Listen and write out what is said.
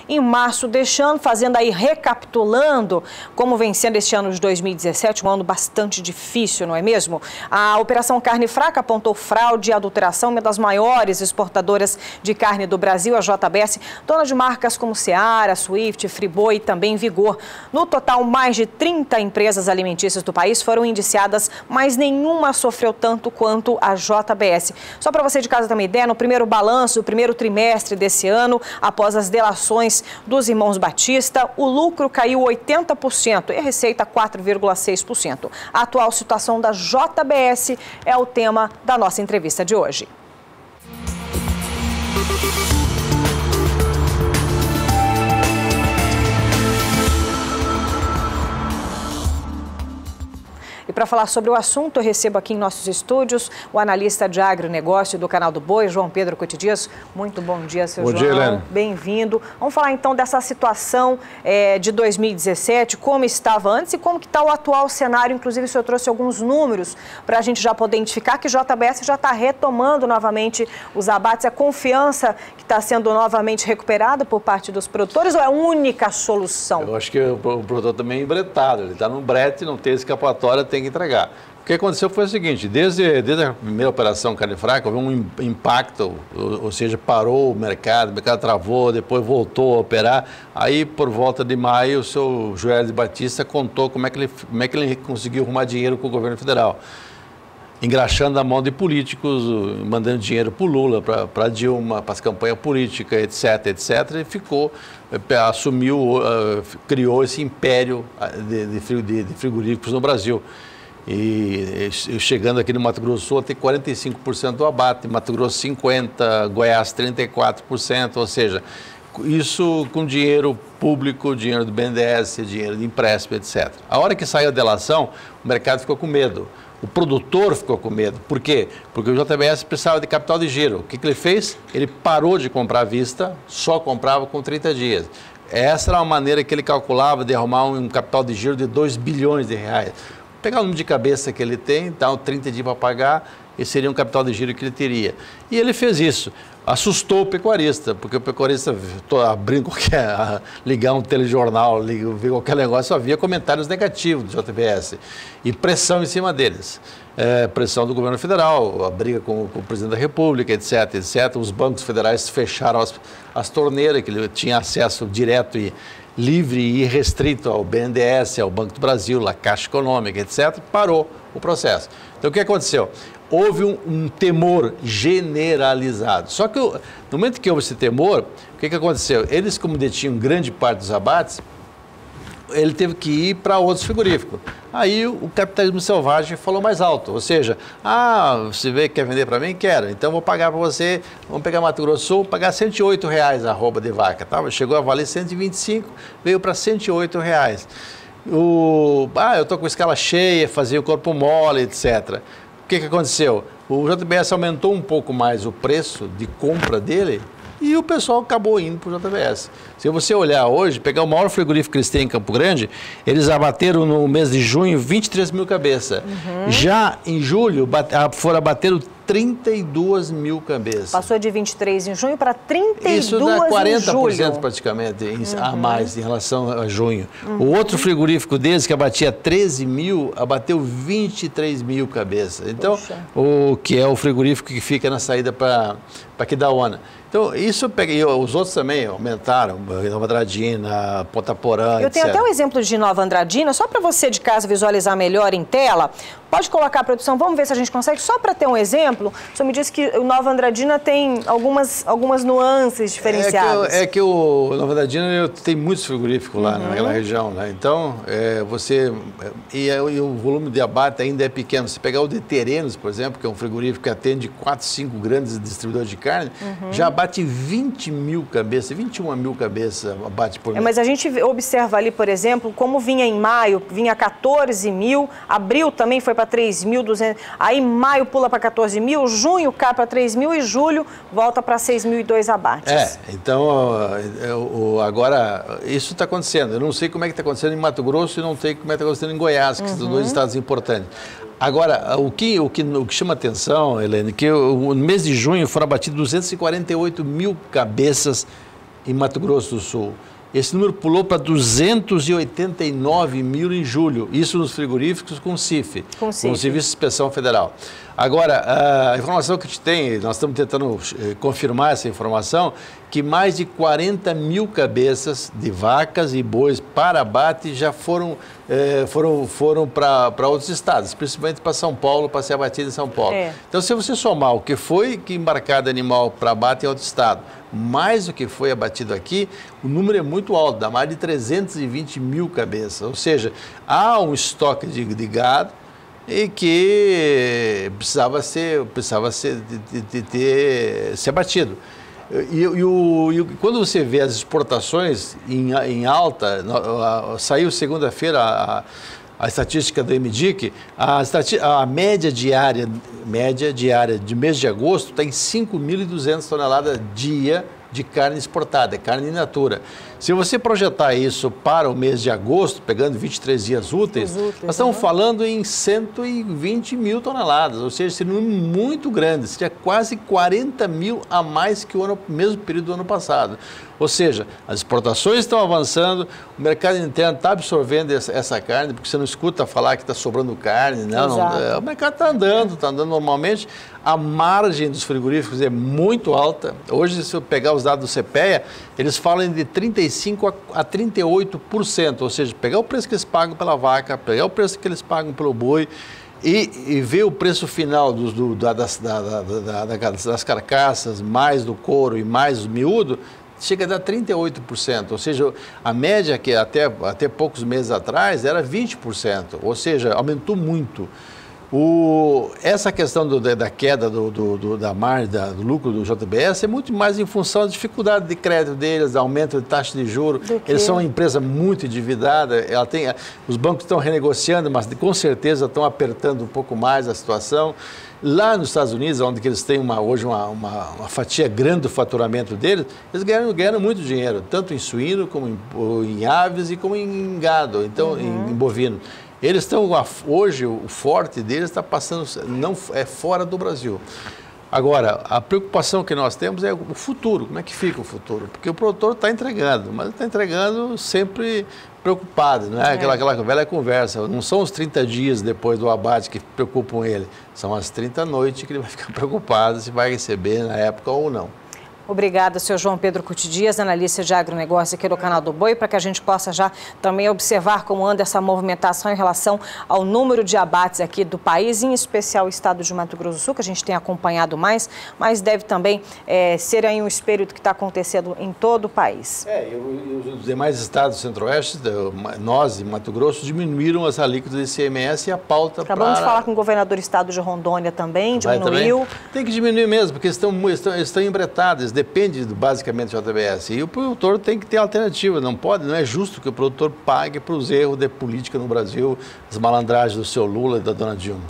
em março deste ano, fazendo aí, recapitulando como vem sendo este ano de 2017, um ano bastante difícil, não é mesmo? A Operação Carne Fraca apontou fraude e adulteração, uma das maiores exportadoras de carne do Brasil, a JBS, dona de marcas como Seara, Swift, Friboi e também Vigor. No total, mais de 30 empresas alimentícias do país foram indiciadas, mas nenhuma sofreu tanto quanto a JBS. Só para você de casa ter uma ideia, no primeiro balanço, o primeiro trimestre desse ano, após as delações dos irmãos Batista, o lucro caiu 80% e a receita 4,6%. A atual situação da JBS é o tema da nossa entrevista de hoje. E para falar sobre o assunto, eu recebo aqui em nossos estúdios o analista de agronegócio do Canal do Boi, João Pedro Cotidias. Muito bom dia, seu João. Bom dia, Helena. Bem-vindo. Vamos falar então dessa situação de 2017, como estava antes e como que está o atual cenário. Inclusive, o senhor trouxe alguns números para a gente já poder identificar que JBS já está retomando novamente os abates. A confiança que está sendo novamente recuperada por parte dos produtores ou é a única solução? Eu acho que o produtor também é embretado. Ele está no brete, não tem escapatória, tem que entregar. O que aconteceu foi o seguinte, desde a primeira operação Carne Fraca, houve um impacto, ou seja, parou o mercado travou, depois voltou a operar. Aí, por volta de maio, o seu Joel de Batista contou como é que ele conseguiu arrumar dinheiro com o governo federal. Engraxando a mão de políticos, mandando dinheiro para o Lula, para a Dilma, para as campanhas políticas, etc., e assumiu, criou esse império de frigoríficos no Brasil. E chegando aqui no Mato Grosso do Sul, tem 45% do abate, Mato Grosso 50%, Goiás 34%, ou seja, isso com dinheiro público, dinheiro do BNDES, dinheiro de empréstimo, etc. A hora que saiu a delação, o mercado ficou com medo. O produtor ficou com medo. Por quê? Porque o JBS precisava de capital de giro. O que ele fez? Ele parou de comprar à vista, só comprava com 30 dias. Essa era uma maneira que ele calculava de arrumar um capital de giro de 2 bilhões de reais. Pegar o número de cabeça que ele tem, então 30 dias para pagar, esse seria um capital de giro que ele teria. E ele fez isso. Assustou o pecuarista, porque o pecuarista, abrindo ligar um telejornal, ver qualquer negócio, só via comentários negativos do JBS e pressão em cima deles. Pressão do governo federal, a briga com o presidente da República, etc., etc. Os bancos federais fecharam as torneiras, que ele tinha acesso direto e livre e irrestrito ao BNDES, ao Banco do Brasil, à Caixa Econômica, etc., parou o processo. Então, o que aconteceu? Houve um temor generalizado. Só que no momento que houve esse temor, o que aconteceu? Eles, como detinham grande parte dos abates, ele teve que ir para outros frigoríficos. Aí o capitalismo selvagem falou mais alto, ou seja, você vê que quer vender para mim? Quero, então vou pagar para você, vamos pegar Mato Grosso do Sul, pagar R$108 a arroba de vaca, tá? Chegou a valer 125, veio para R$108. Eu estou com escala cheia, fazia o corpo mole, etc. O que aconteceu? O JBS aumentou um pouco mais o preço de compra dele e o pessoal acabou indo para o JBS. Se você olhar hoje, pegar o maior frigorífico que eles têm em Campo Grande, eles abateram no mês de junho 23 mil cabeças. Já em julho, abateram 32 mil cabeças. Passou de 23 em junho para 32 Isso dá 40% em julho. praticamente a mais em relação a junho. O outro frigorífico deles, que abatia 13 mil, abateu 23 mil cabeças. Então, o que é o frigorífico que fica na saída para Aquidauana. Então, isso pega. E os outros também aumentaram, Nova Andradina, Ponta Porã, Eu tenho até um exemplo de Nova Andradina, só para você de casa visualizar melhor em tela. Pode colocar a produção, vamos ver se a gente consegue, só para ter um exemplo. O senhor me disse que o Nova Andradina tem algumas nuances diferenciadas. É que o Nova Andradina tem muitos frigoríficos lá naquela região, né? Então, o volume de abate ainda é pequeno. Se pegar o de Terenos, por exemplo, que é um frigorífico que atende 4, 5 grandes distribuidores de carne, já abate 20 mil cabeças, 21 mil cabeças abate por mês. Mas a gente observa ali, por exemplo, como vinha em maio, vinha 14 mil, abril também foi para 3.200, aí maio pula para 14 mil, junho cai para 3 mil e julho volta para 6.002 abates. Então, agora, isso está acontecendo. Eu não sei como é que está acontecendo em Mato Grosso e não sei como é que está acontecendo em Goiás, que são dois estados importantes. Agora, o que chama atenção, Helene, que no mês de junho foram abatidos 248 mil cabeças em Mato Grosso do Sul. Esse número pulou para 289 mil em julho, isso nos frigoríficos com CIF, com o Serviço de Inspeção Federal. Agora, a informação que a gente tem, nós estamos tentando confirmar essa informação, que mais de 40 mil cabeças de vacas e bois para abate já foram para outros estados, principalmente para São Paulo, para ser abatido em São Paulo. Então, se você somar o que foi embarcado animal para abate em outro estado, mais o que foi abatido aqui, o número é muito alto, dá mais de 320 mil cabeças. Ou seja, há um estoque de gado e que precisava ser abatido. E quando você vê as exportações em alta, saiu segunda-feira a estatística do MDIC, a média diária de mês de agosto está em 5.200 toneladas dia de carne exportada, carne in natura. Se você projetar isso para o mês de agosto, pegando 23 dias úteis, nós estamos falando em 120 mil toneladas, ou seja, esse número muito grande, seria quase 40 mil a mais que o mesmo período do ano passado. Ou seja, as exportações estão avançando, o mercado interno está absorvendo essa carne, porque você não escuta falar que está sobrando carne, o mercado está andando normalmente, a margem dos frigoríficos é muito alta. Hoje, se eu pegar os dados do CPEA, eles falam de 35% a 38%, ou seja, pegar o preço que eles pagam pela vaca, pegar o preço que eles pagam pelo boi, e ver o preço final das carcaças, mais do couro e mais o miúdo, chega a dar 38%, ou seja, a média que até poucos meses atrás era 20%, ou seja, aumentou muito. Essa questão da queda da margem, do lucro do JBS é muito mais em função da dificuldade de crédito deles, aumento de taxa de juros. Eles são uma empresa muito endividada, os bancos estão renegociando, mas com certeza estão apertando um pouco mais a situação. Lá nos Estados Unidos, onde eles têm hoje uma fatia grande do faturamento deles, eles ganham muito dinheiro, tanto em suíno, como em aves e como em gado, então em bovino. Eles estão, hoje, o forte deles está passando, não é fora do Brasil. Agora, a preocupação que nós temos é o futuro, como é que fica o futuro? Porque o produtor está entregando, mas está entregando sempre preocupado, não é? Aquela velha conversa, não são os 30 dias depois do abate que preocupam ele, são as 30 noites que ele vai ficar preocupado se vai receber na época ou não. Obrigada, senhor João Pedro Cuti Dias, analista de agronegócio aqui do Canal do Boi, para que a gente possa já também observar como anda essa movimentação em relação ao número de abates aqui do país, em especial o estado de Mato Grosso do Sul, que a gente tem acompanhado mais, mas deve também ser aí um espelho do que está acontecendo em todo o país. E os demais estados do Centro-Oeste, nós em Mato Grosso, diminuíram as alíquotas de ICMS e a pauta para... Acabamos de falar com o governador do estado de Rondônia também, diminuiu. Também. Tem que diminuir mesmo, porque eles estão embretados. Depende basicamente do JBS. E o produtor tem que ter alternativa. Não é justo que o produtor pague para os erros de política no Brasil, as malandragens do seu Lula e da dona Dilma.